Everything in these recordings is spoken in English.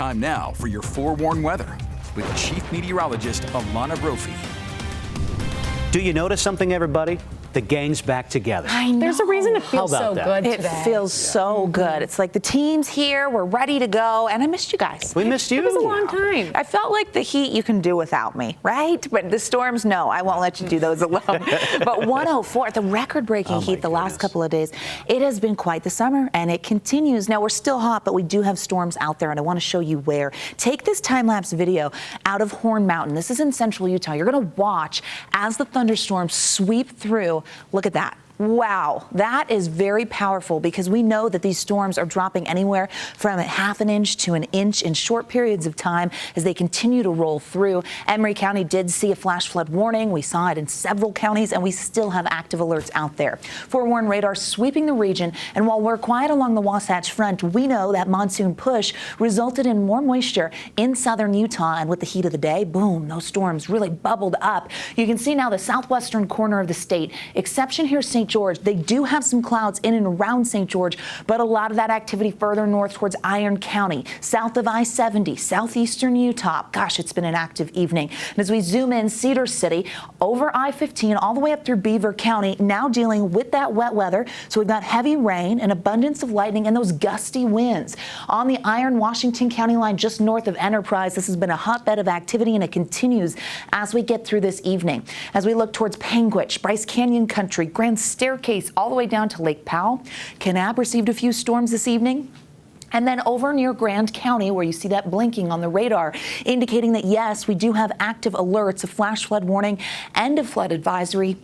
Time now for your forewarned weather with Chief Meteorologist Alana Brophy. Do you notice something, everybody? The gang's back together. I know. There's a reason it feels so good It today. feels so good. It's like the team's here, we're ready to go, and I missed you guys. We missed you. It was a long time. I felt like the heat you can do without me, right? But the storms, no, I won't let you do those alone. But 104, the record-breaking heat the last couple of days. It has been quite the summer, and it continues. Now, we're still hot, but we do have storms out there, and I want to show you where. Take this time-lapse video out of Horn Mountain. This is in central Utah. You're going to watch as the thunderstorms sweep through. Look at that. Wow, that is very powerful because we know that these storms are dropping anywhere from ½ an inch to an inch in short periods of time as they continue to roll through. Emery County did see a flash flood warning. We saw it in several counties, and we still have active alerts out there. Forewarned radar sweeping the region, and while we're quiet along the Wasatch Front, we know that monsoon push resulted in more moisture in southern Utah, and with the heat of the day, boom, those storms really bubbled up. You can see now the southwestern corner of the state, exception here, St. George. They do have some clouds in and around St. George, but a lot of that activity further north towards Iron County, south of I-70, southeastern Utah. Gosh, it's been an active evening. And as we zoom in, Cedar City over I-15 all the way up through Beaver County, now dealing with that wet weather. So we've got heavy rain, an abundance of lightning, and those gusty winds. On the Iron-Washington County line just north of Enterprise, this has been a hotbed of activity, and it continues as we get through this evening. As we look towards Panguitch, Bryce Canyon Country, Grand Staircase, all the way down to Lake Powell. Kanab received a few storms this evening. And then over near Grand County, where you see that blinking on the radar, indicating that, yes, we do have active alerts, a flash flood warning and a flood advisory.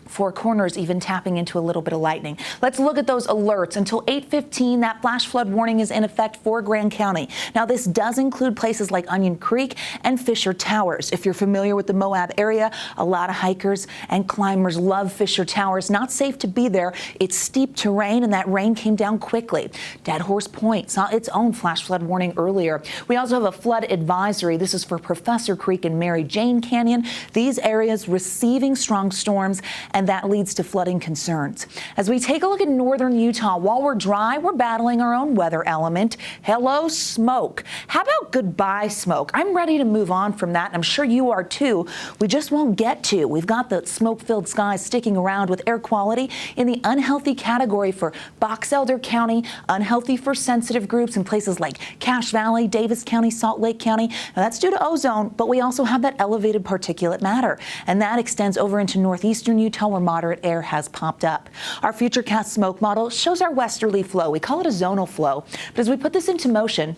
Four Corners even tapping into a little bit of lightning. Let's look at those alerts. Until 8:15, that flash flood warning is in effect for Grand County. Now, this does include places like Onion Creek and Fisher Towers. If you're familiar with the Moab area, a lot of hikers and climbers love Fisher Towers. Not safe to be there. It's steep terrain, and that rain came down quickly. Dead Horse Point saw its own flash flood warning earlier. We also have a flood advisory. This is for Professor Creek and Mary Jane Canyon. These areas receiving strong storms, and that leads to flooding concerns. As we take a look at northern Utah, while we're dry, we're battling our own weather element. Hello, smoke. How about goodbye, smoke? I'm ready to move on from that, and I'm sure you are too. We just won't get to. We've got the smoke-filled skies sticking around with air quality in the unhealthy category for Box Elder County, unhealthy for sensitive groups in places like Cache Valley, Davis County, Salt Lake County. Now, that's due to ozone, but we also have that elevated particulate matter, and that extends over into northeastern Utah, where moderate air has popped up. Our Futurecast smoke model shows our westerly flow. We call it a zonal flow. But as we put this into motion,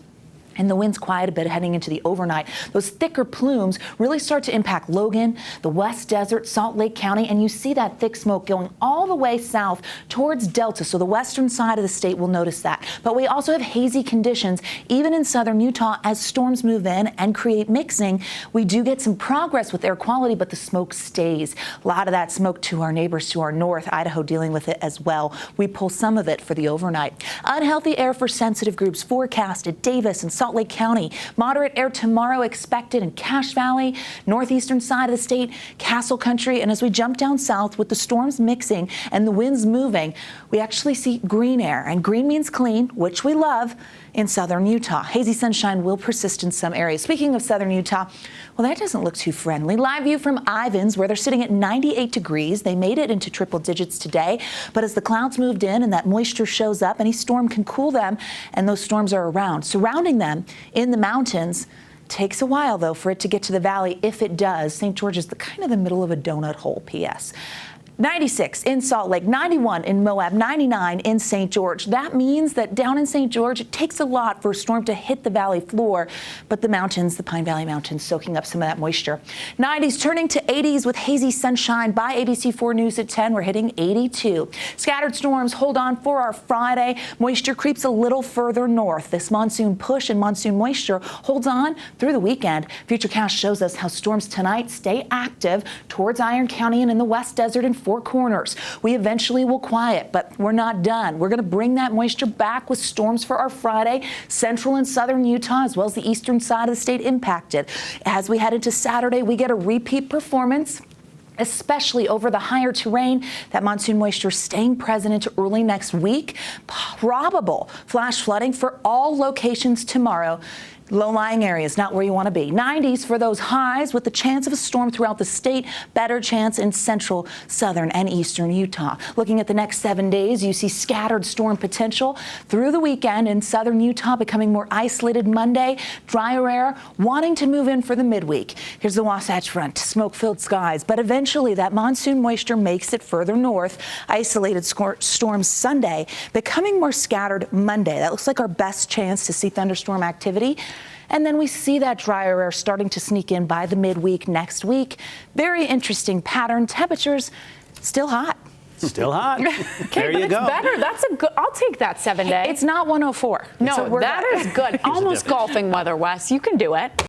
and the winds quiet a bit heading into the overnight, those thicker plumes really start to impact Logan, the West Desert, Salt Lake County, and you see that thick smoke going all the way south towards Delta. So the western side of the state will notice that. But we also have hazy conditions even in southern Utah as storms move in and create mixing. We do get some progress with air quality, but the smoke stays. A lot of that smoke to our neighbors to our north, Idaho dealing with it as well. We pull some of it for the overnight. Unhealthy air for sensitive groups forecast at Davis and Salt Lake County. Moderate air tomorrow expected in Cache Valley, northeastern side of the state, Castle Country. And as we jump down south with the storms mixing and the winds moving, we actually see green air. And green means clean, which we love in southern Utah. Hazy sunshine will persist in some areas. Speaking of southern Utah, well, that doesn't look too friendly. Live view from Ivins, where they're sitting at 98 degrees. They made it into triple digits today, but as the clouds moved in and that moisture shows up, any storm can cool them, and those storms are around. Surrounding them in the mountains, takes a while, though, for it to get to the valley. If it does, St. George is kind of the middle of a donut hole, P.S. 96 in Salt Lake, 91 in Moab, 99 in St. George. That means that down in St. George, it takes a lot for a storm to hit the valley floor, but the mountains, the Pine Valley Mountains, soaking up some of that moisture. 90s turning to 80s with hazy sunshine. By ABC4 News at 10, we're hitting 82. Scattered storms hold on for our Friday. Moisture creeps a little further north. This monsoon push and monsoon moisture holds on through the weekend. Futurecast shows us how storms tonight stay active towards Iron County and in the West Desert and Four Corners. We eventually will quiet, but we're not done. We're going to bring that moisture back with storms for our Friday. Central and southern Utah, as well as the eastern side of the state impacted. As we head into Saturday, we get a repeat performance, especially over the higher terrain. That monsoon moisture staying present into early next week. Probable flash flooding for all locations tomorrow. Low-lying areas, not where you want to be. 90s for those highs with the chance of a storm throughout the state. Better chance in central, southern, and eastern Utah. Looking at the next 7 days, you see scattered storm potential through the weekend in southern Utah, becoming more isolated Monday. Drier air wanting to move in for the midweek. Here's the Wasatch Front, smoke-filled skies, but eventually that monsoon moisture makes it further north. Isolated storms Sunday, becoming more scattered Monday. That looks like our best chance to see thunderstorm activity. And then we see that drier air starting to sneak in by the midweek next week. Very interesting pattern. Temperatures still hot. Still hot. Okay, There you go. It's better. That's a good. I'll take that 7 day. It's not 104. No, So that is good. Almost golfing weather, Wes. You can do it.